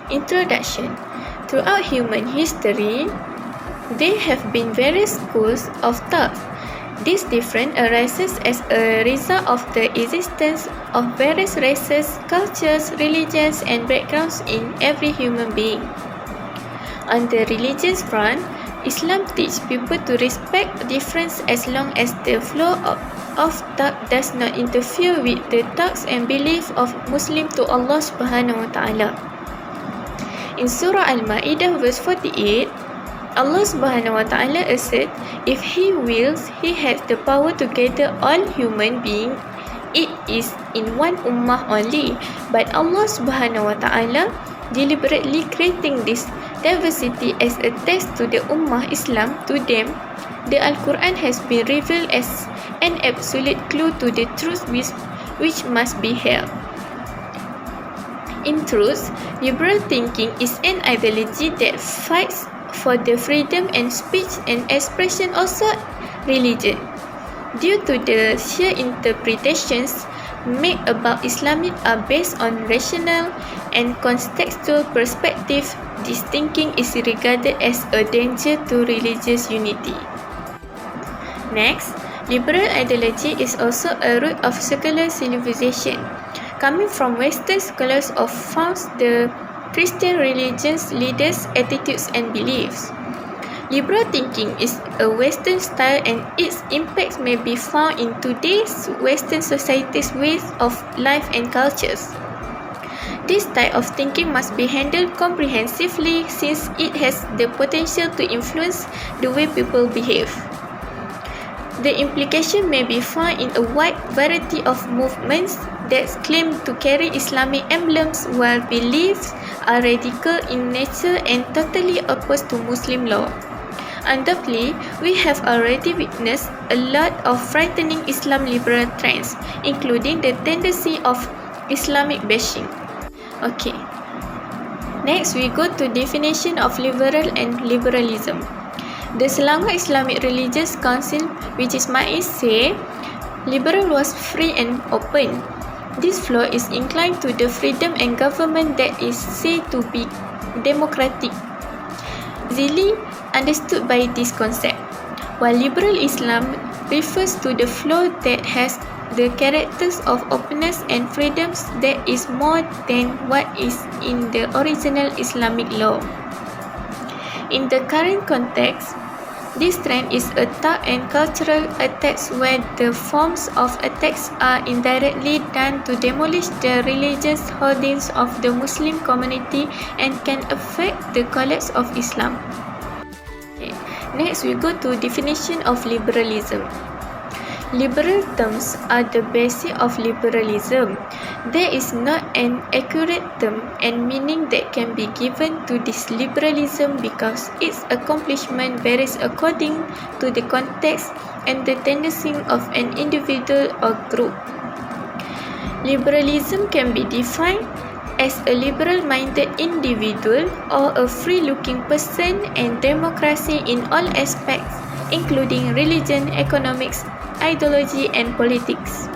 Introduction. Throughout human history, there have been various schools of thought. This difference arises as a result of the existence of various races, cultures, religions, and backgrounds in every human being. On the religious front, Islam teaches people to respect difference as long as the flow of thought does not interfere with the thoughts and beliefs of Muslims to Allah Subhanahu wa Ta'ala. In Surah Al-Ma'idah verse 48, Allah Subhanahu wa Ta'ala asserts, if He wills, He has the power to gather all human beings. It is in one ummah only, but Allah Subhanahu wa Ta'ala deliberately creating this diversity as a test to the ummah Islam. To them, the Al-Quran has been revealed as an absolute clue to the truth which must be held. In truth, liberal thinking is an ideology that fights for the freedom and speech and expression, also religion. Due to the sheer interpretations made about Islam are based on rational and contextual perspective, this thinking is regarded as a danger to religious unity. Next, liberal ideology is also a root of secular civilization. Coming from Western scholars of found the Christian religion's leaders' attitudes and beliefs. Liberal thinking is a Western style and its impacts may be found in today's Western society's ways of life and cultures. This type of thinking must be handled comprehensively since it has the potential to influence the way people behave. The implication may be found in a wide variety of movements that claim to carry Islamic emblems while beliefs are radical in nature and totally opposed to Muslim law. Undoubtedly, we have already witnessed a lot of frightening Islam liberal trends, including the tendency of Islamic bashing. Okay. Next, we go to definition of liberal and liberalism. The Selangor Islamic Religious Council, which is MAIS, say liberal was free and open. This flow is inclined to the freedom and government that is said to be democratic, easily understood by this concept, while liberal Islam refers to the flow that has the characters of openness and freedoms that is more than what is in the original Islamic law. In the current context, this trend is a thought and cultural attacks where the forms of attacks are indirectly done to demolish the religious holdings of the Muslim community and can affect the collapse of Islam. Okay. Next, we go to definition of liberalism. Liberal terms are the basis of liberalism. There is not an accurate term and meaning that can be given to this liberalism because its accomplishment varies according to the context and the tendency of an individual or group. Liberalism can be defined as a liberal-minded individual or a free-looking person, and democracy in all aspects, including religion, economics, ideology, and politics.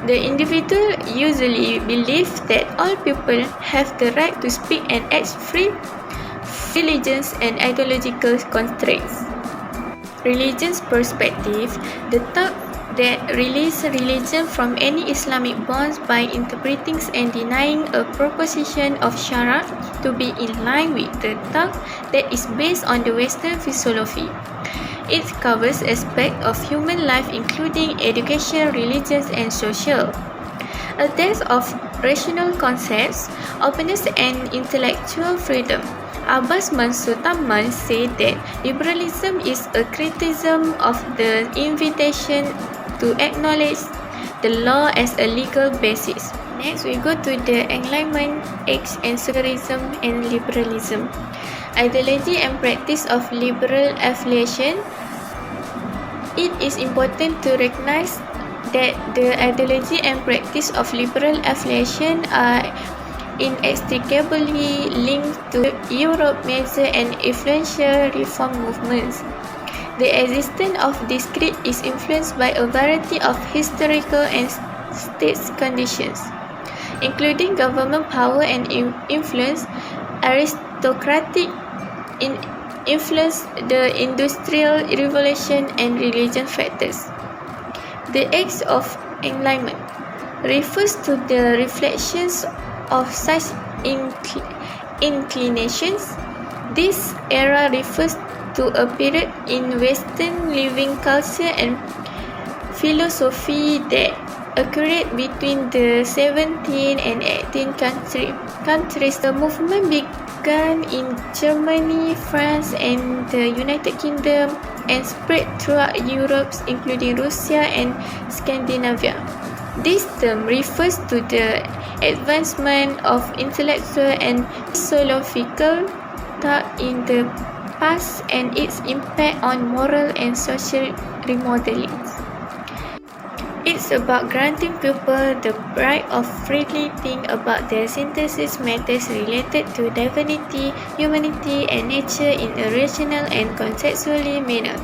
The individual usually believes that all people have the right to speak and act free from religious and ideological constraints. Religion's perspective, the thought that releases religion from any Islamic bonds by interpreting and denying a proposition of Sharia to be in line with the thought that is based on the Western philosophy. It covers aspects of human life including education, religious, and social. A test of rational concepts, openness, and intellectual freedom. Abbas Mansur Taman said that liberalism is a criticism of the invitation to acknowledge the law as a legal basis. Next, we go to the Enlightenment age and secularism and liberalism. Ideology and practice of liberal affiliation. It is important to recognize that the ideology and practice of liberal affiliation are inextricably linked to Europe's major and influential reform movements. The existence of this creed is influenced by a variety of historical and state conditions, including government power and influence, aristocratic influence, the Industrial Revolution, and religion factors. The Age of Enlightenment refers to the reflections of such inclinations. This era refers to a period in Western living culture and philosophy that occurred between the 17th and 18th countries. The movement began in Germany, France, and the United Kingdom and spread throughout Europe, including Russia and Scandinavia. This term refers to the advancement of intellectual and philosophical thought in the past and its impact on moral and social remodeling. It's about granting people the right of freely think about their synthesis matters related to divinity, humanity, and nature in a rational and conceptually manner,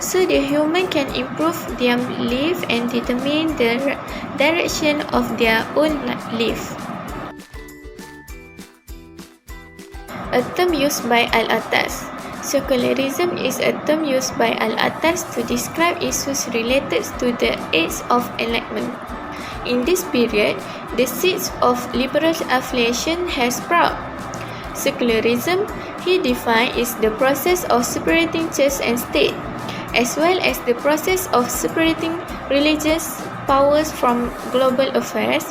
so the human can improve their life and determine the direction of their own life. A term used by Al-Attas. Secularism is a term used by Al-Attas to describe issues related to the Age of Enlightenment. In this period, the seeds of liberal affiliation has sprouted. Secularism, he defined, is the process of separating church and state, as well as the process of separating religious powers from global affairs.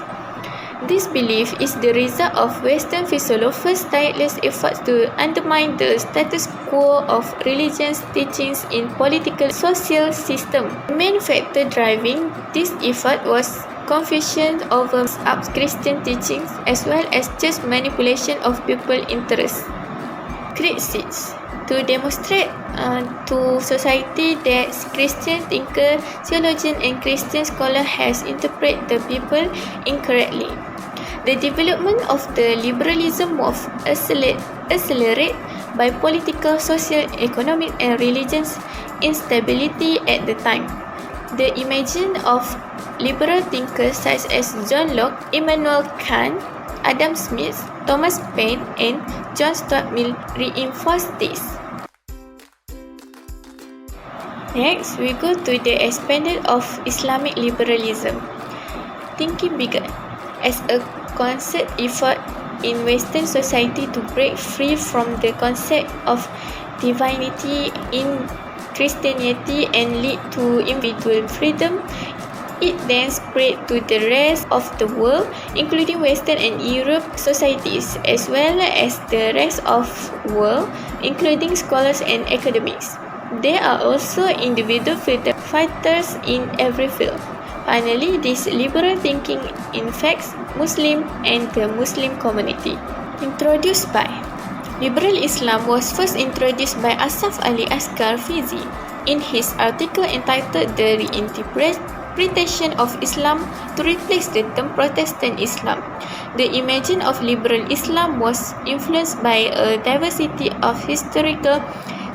This belief is the result of Western philosophers' tireless efforts to undermine the status quo of religion's teachings in political and social systems. The main factor driving this effort was confusion over Christian teachings as well as church manipulation of people's interests. Critics to demonstrate to society that Christian thinker, theologian, and Christian scholar has interpreted the Bible incorrectly. The development of the liberalism was accelerated by political, social, economic, and religious instability at the time. The imagination of liberal thinkers such as John Locke, Immanuel Kant, Adam Smith, Thomas Paine, and John Stuart Mill reinforced this. Next, we go to the expansion of Islamic liberalism. Thinking began as a concerted effort in Western society to break free from the concept of divinity in Christianity and lead to individual freedom. It then spread to the rest of the world, including Western and Europe societies, as well as the rest of the world, including scholars and academics. There are also individual freedom fighters in every field. Finally, this liberal thinking infects Muslims and the Muslim community. Introduced by Liberal Islam was first introduced by Asaf Ali Asghar Fizi in his article entitled The Reinterpretation of Islam to replace the term Protestant Islam. The imagination of liberal Islam was influenced by a diversity of historical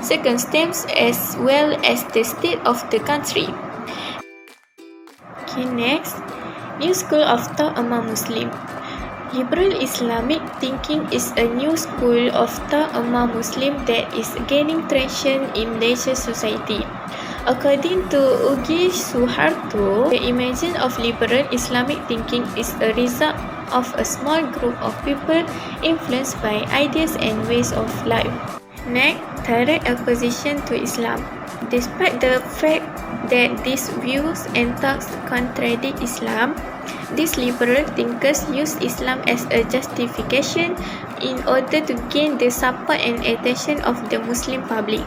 circumstances as well as the state of the country. Next, new school of thought among Muslims. Liberal Islamic thinking is a new school of thought among Muslims that is gaining traction in Malaysian society. According to Ugi Suharto, the imagination of liberal Islamic thinking is a result of a small group of people influenced by ideas and ways of life. Next, direct opposition to Islam. Despite the fact that these views and thoughts contradict Islam, these liberal thinkers use Islam as a justification in order to gain the support and attention of the Muslim public.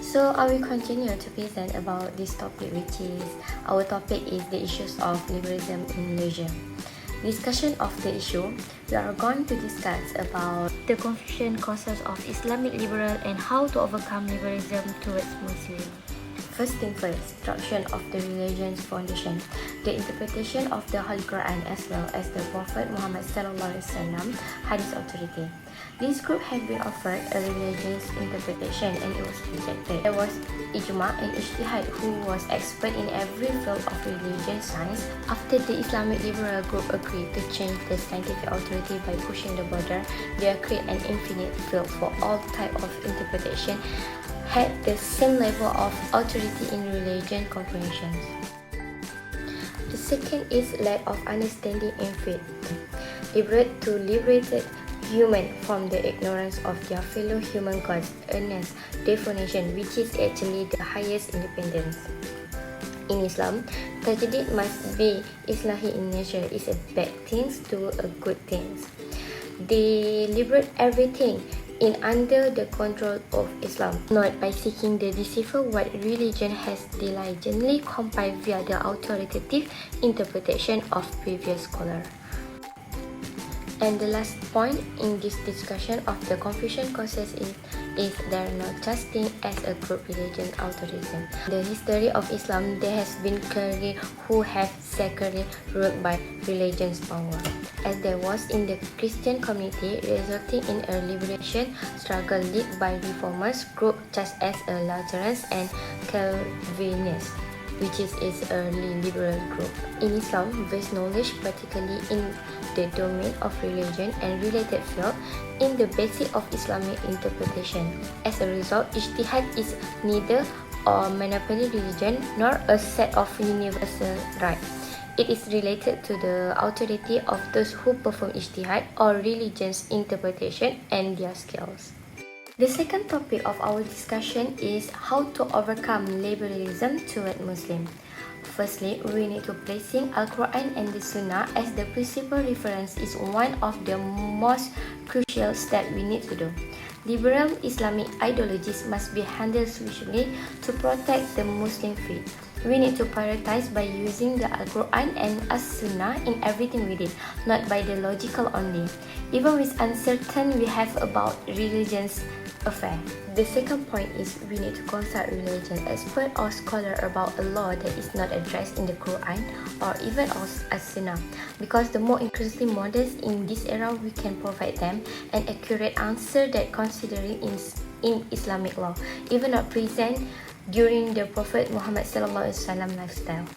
So I will continue to present about this topic, which is our topic is the issues of liberalism in Malaysia. Discussion of the issue, we are going to discuss about the confusion causes of Islamic liberal and how to overcome liberalism towards Muslim. First thing first, structure of the religion's foundation. The interpretation of the Holy Quran as well as the Prophet Muhammad ﷺ hadith authority. This group had been offered a religious interpretation and it was rejected. There was ijma and ijtihad who was expert in every field of religious science. After the Islamic liberal group agreed to change the scientific authority by pushing the border, they create an infinite field for all type of interpretation had the same level of authority in religion comprehensions. The second is lack of understanding in faith. Liberated human from the ignorance of their fellow human gods, earnest definition, which is actually the highest independence. In Islam, tajdid must be Islahi in nature, is a bad thing to a good thing. They liberate everything in under the control of Islam, not by seeking to decipher what religion has diligently compiled via the authoritative interpretation of previous scholars. And the last point in this discussion of the confusion causes is there are no such thing as a group religion authorism. The history of Islam, there has been clergy who have secretly ruled by religion's power, as there was in the Christian community, resulting in a liberation struggle led by reformers group such as Lutherans and Calvinists, which is its early liberal group. In Islam, vast knowledge, particularly in the domain of religion and related field, in the basis of Islamic interpretation. As a result, ijtihad is neither a monopoly religion nor a set of universal rights. It is related to the authority of those who perform ijtihad or religion's interpretation and their skills. The second topic of our discussion is how to overcome liberalism toward Muslims. Firstly, we need to placing Al-Quran and the Sunnah as the principal reference is one of the most crucial steps we need to do. Liberal Islamic ideologies must be handled swiftly to protect the Muslim faith. We need to prioritize by using the Al-Quran and As-Sunnah in everything we did, not by the logical only. Even with uncertain we have about religion's affair. The second point is we need to consult religion expert or scholar about a law that is not addressed in the Quran or even As-Sunnah, because the more increasingly modern in this era we can provide them an accurate answer that considering in Islamic law, even not present during the Prophet Muhammad ﷺ lifestyle.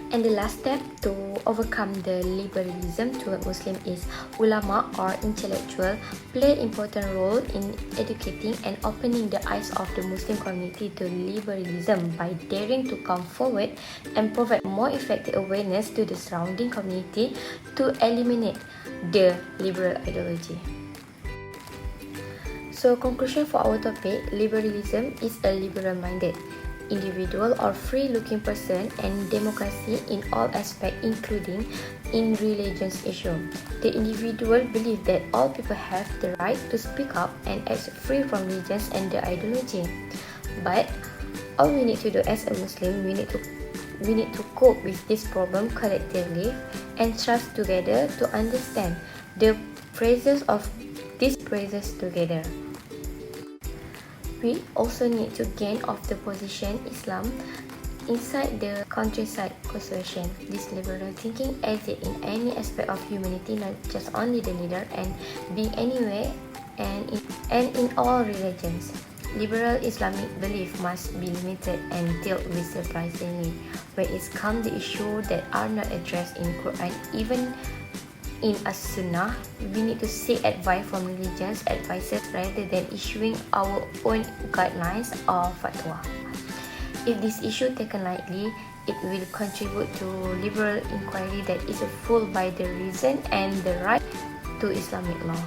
And the last step to overcome the liberalism toward Muslim is ulama or intellectual play an important role in educating and opening the eyes of the Muslim community to liberalism by daring to come forward and provide more effective awareness to the surrounding community to eliminate the liberal ideology. So conclusion for our topic, liberalism is a liberal-minded, individual or free-looking person and democracy in all aspects including in religious issue. The individual believes that all people have the right to speak up and act free from religions and the ideology. But all we need to do as a Muslim, we need to cope with this problem collectively and trust together to understand the praises of these praises together. We also need to gain of the position Islam inside the countryside constitution. This liberal thinking exists in any aspect of humanity, not just only the leader, and being anywhere and in all religions. Liberal Islamic belief must be limited and dealt with surprisingly when it comes to issues that are not addressed in Quran, even in As-Sunnah. We need to seek advice from religious advisors rather than issuing our own guidelines or fatwa. If this issue taken lightly, it will contribute to liberal inquiry that is full by the reason and the right to Islamic law.